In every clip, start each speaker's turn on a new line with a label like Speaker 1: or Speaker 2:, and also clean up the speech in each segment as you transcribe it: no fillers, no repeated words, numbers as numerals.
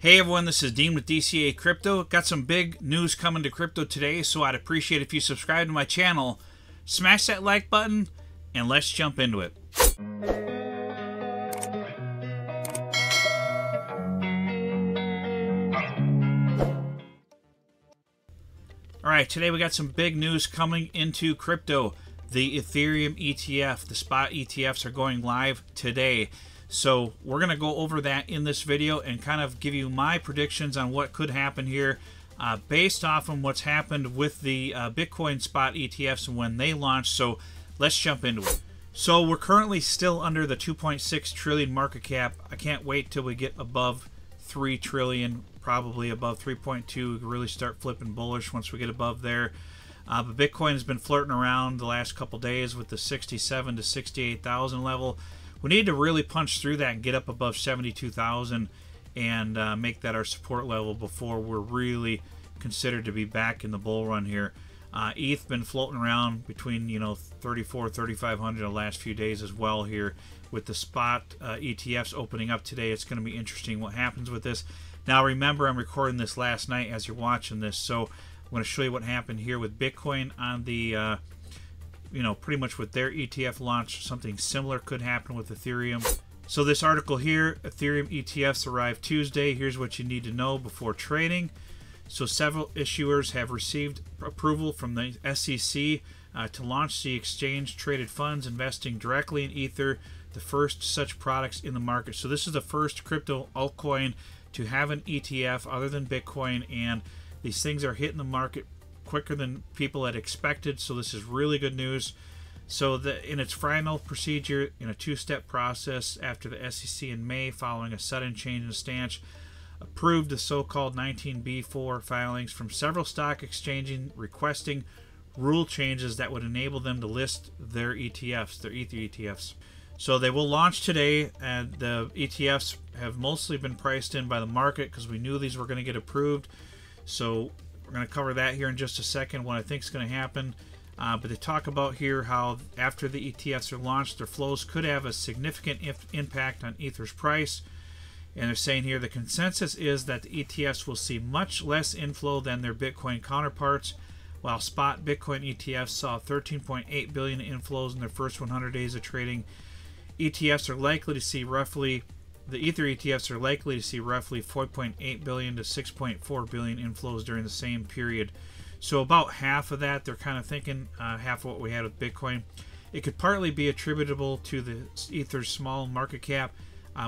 Speaker 1: Hey everyone, this is Dean with DCA Crypto. Got some big news coming to crypto today, so I'd appreciate if you subscribe to my channel, smash that like button, and let's jump into it. Alright, today we got some big news coming into crypto. The Ethereum ETF, the spot ETFs are going live today. So we're going to go over that in this video and kind of give you my predictions on what could happen here based off of what's happened with the Bitcoin spot ETFs and when they launch. So let's jump into it. So we're currently still under the 2.6 trillion market cap. I can't wait till we get above 3 trillion, probably above 3.2. We can really start flipping bullish once we get above there. But Bitcoin has been flirting around the last couple days with the 67 to 68,000 level. We need to really punch through that and get up above 72,000 and make that our support level before we're really considered to be back in the bull run here. ETH been floating around between 34, 3,500 the last few days as well here with the spot ETFs opening up today. It's going to be interesting what happens with this. Now remember, I'm recording this last night as you're watching this, so I'm going to show you what happened here with Bitcoin on the pretty much with their ETF launch. Something similar could happen with Ethereum. So this article here, Ethereum ETFs arrive Tuesday. Here's what you need to know before trading. So several issuers have received approval from the SEC to launch the exchange-traded funds investing directly in Ether, the first such products in the market. So this is the first crypto altcoin to have an ETF other than Bitcoin, and these things are hitting the market quicker than people had expected, so this is really good news. So in its final procedure, in a two-step process after the SEC in May, following a sudden change in stance, approved the so-called 19B4 filings from several stock exchanges requesting rule changes that would enable them to list their ETFs, their Ether ETFs. So they will launch today, and the ETFs have mostly been priced in by the market because we knew these were going to get approved. So we're going to cover that here in just a second, what I think is going to happen. But they talk about here how after the ETFs are launched, their flows could have a significant impact on Ether's price. And they're saying here the consensus is that the ETFs will see much less inflow than their Bitcoin counterparts. While spot Bitcoin ETFs saw 13.8 billion inflows in their first 100 days of trading, ETFs are likely to see roughly The Ether ETFs are likely to see roughly 4.8 billion to 6.4 billion inflows during the same period. So about half of that, they're kind of thinking half of what we had with Bitcoin. It could partly be attributable to the Ether's small market cap,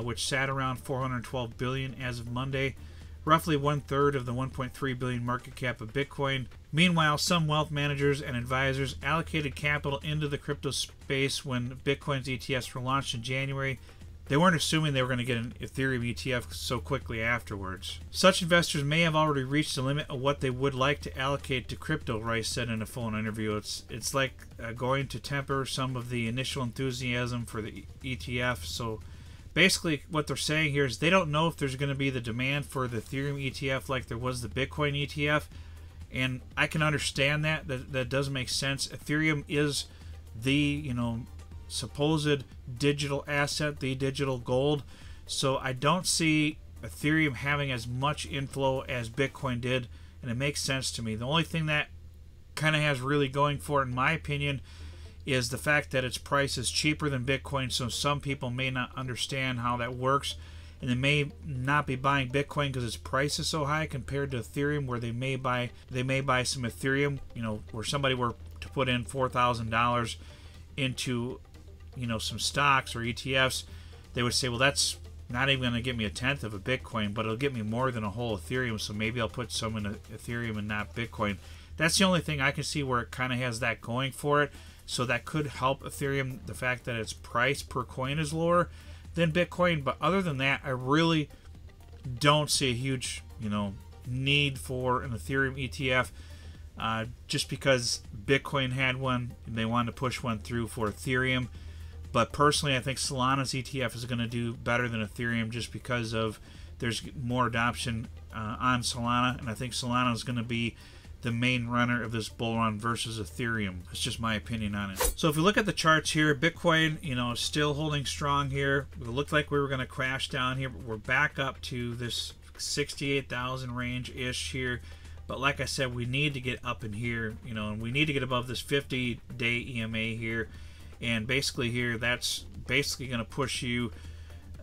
Speaker 1: which sat around 412 billion as of Monday, roughly 1/3 of the 1.3 billion market cap of Bitcoin. Meanwhile, some wealth managers and advisors allocated capital into the crypto space when Bitcoin's ETFs were launched in January. They weren't assuming they were going to get an Ethereum ETF so quickly afterwards. Such investors may have already reached the limit of what they would like to allocate to crypto, Rice said in a phone interview. It's like going to temper some of the initial enthusiasm for the ETF. So basically what they're saying here is they don't know if there's going to be the demand for the Ethereum ETF like there was the Bitcoin ETF. And I can understand that. That does make sense. Ethereum is the, supposed digital asset, the digital gold. So I don't see Ethereum having as much inflow as Bitcoin did, and it makes sense to me. The only thing that kind of has really going for it, in my opinion, is the fact that its price is cheaper than Bitcoin. So some people may not understand how that works, and they may not be buying Bitcoin because its price is so high compared to Ethereum, where they may buy some Ethereum, where somebody were to put in $4,000 into some stocks or ETFs, they would say, well, that's not even going to get me a tenth of a Bitcoin, but it'll get me more than a whole Ethereum, so maybe I'll put some in Ethereum and not Bitcoin. That's the only thing I can see where it kind of has that going for it, so that could help Ethereum, the fact that its price per coin is lower than Bitcoin. But other than that, I really don't see a huge need for an Ethereum ETF, just because Bitcoin had one and they wanted to push one through for Ethereum. But personally, I think Solana's ETF is going to do better than Ethereum just because of there's more adoption on Solana, and I think Solana is going to be the main runner of this bull run versus Ethereum. That's just my opinion on it. So if you look at the charts here, Bitcoin, is still holding strong here. It looked like we were going to crash down here, but we're back up to this like 68,000 range ish here. But like I said, we need to get up in here, you know, and we need to get above this 50-day EMA here. And basically here, that's basically going to push you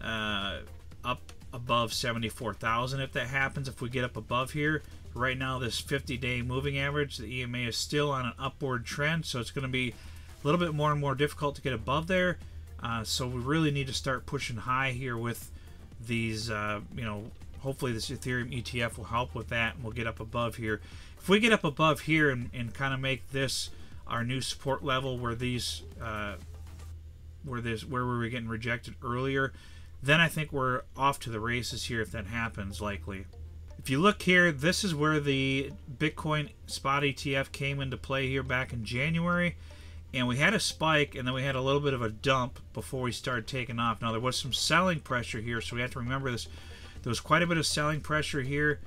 Speaker 1: up above 74,000 if that happens. If we get up above here, right now this 50-day moving average, the EMA is still on an upward trend, so it's going to be a little bit more and more difficult to get above there. So we really need to start pushing high here with these, you know, hopefully this Ethereum ETF will help with that, and we'll get up above here. If we get up above here and kind of make this our new support level where these, where we were getting rejected earlier, then I think we're off to the races here if that happens, likely. If you look here, this is where the Bitcoin spot ETF came into play here back in January. And we had a spike, and then we had a little bit of a dump before we started taking off. Now, there was some selling pressure here, so we have to remember this. There was quite a bit of selling pressure here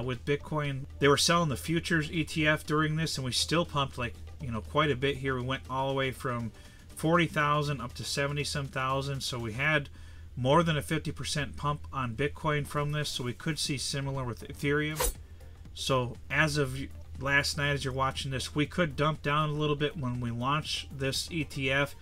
Speaker 1: with Bitcoin. They were selling the futures ETF during this, and we still pumped, like, you know, quite a bit here. We went all the way from 40,000 up to 70-some thousand. So we had more than a 50% pump on Bitcoin from this. So we could see similar with Ethereum. So as of last night, as you're watching this, we could dump down a little bit when we launch this ETF,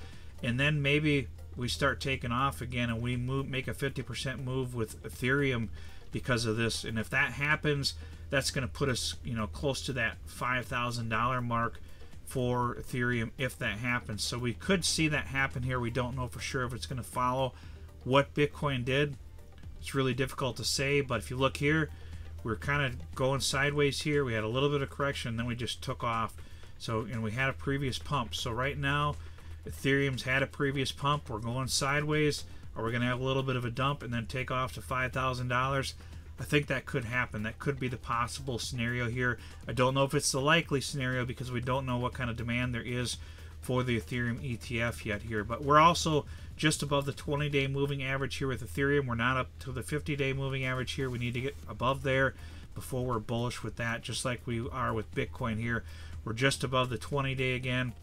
Speaker 1: and then maybe we start taking off again and we make a 50% move with Ethereum because of this. And if that happens, that's going to put us, you know, close to that $5,000 mark for Ethereum if that happens. So we could see that happen here. We don't know for sure if it's going to follow what Bitcoin did. It's really difficult to say, but if you look here, we're kind of going sideways here. We had a little bit of correction, and then we just took off. So, and we had a previous pump. So right now, Ethereum's had a previous pump. We're going sideways, or we're going to have a little bit of a dump and then take off to $5,000. I think that could happen. That could be the possible scenario here. I don't know if it's the likely scenario because we don't know what kind of demand there is for the Ethereum ETF yet here. But we're also just above the 20-day moving average here with Ethereum. We're not up to the 50-day moving average here. We need to get above there before we're bullish with that, just like we are with Bitcoin here. We're just above the 20-day again,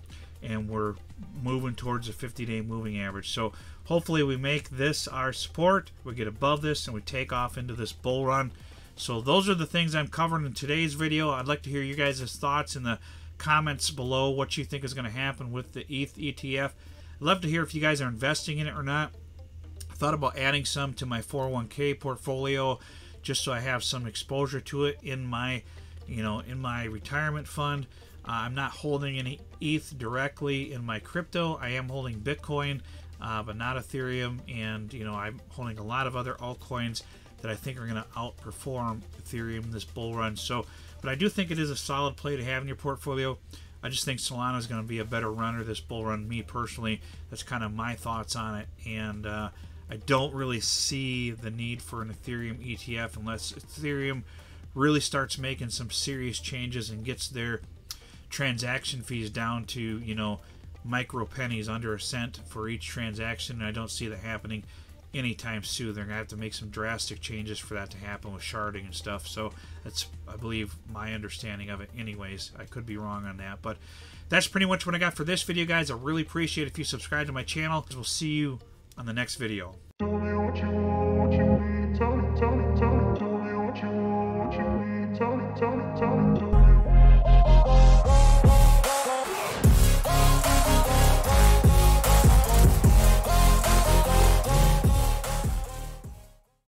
Speaker 1: and we're moving towards the 50-day moving average. So hopefully we make this our support, we get above this, and we take off into this bull run. So those are the things I'm covering in today's video. I'd like to hear you guys' thoughts in the comments below, what you think is going to happen with the ETH ETF. I'd love to hear if you guys are investing in it or not. I thought about adding some to my 401k portfolio just so I have some exposure to it in my, you know, in my retirement fund. I'm not holding any ETH directly in my crypto. I am holding Bitcoin, but not Ethereum, and you know, I'm holding a lot of other altcoins that I think are going to outperform Ethereum in this bull run. So, but I do think it is a solid play to have in your portfolio. I just think Solana is going to be a better runner this bull run. Me personally, that's kind of my thoughts on it, and I don't really see the need for an Ethereum ETF unless Ethereum really starts making some serious changes and gets their transaction fees down to, you know, micro pennies, under a cent for each transaction. And I don't see that happening anytime soon. They're gonna have to make some drastic changes for that to happen with sharding and stuff. So that's, I believe, my understanding of it anyways. I could be wrong on that, but that's pretty much what I got for this video, guys. I really appreciate it if you subscribe to my channel. We'll see you on the next video.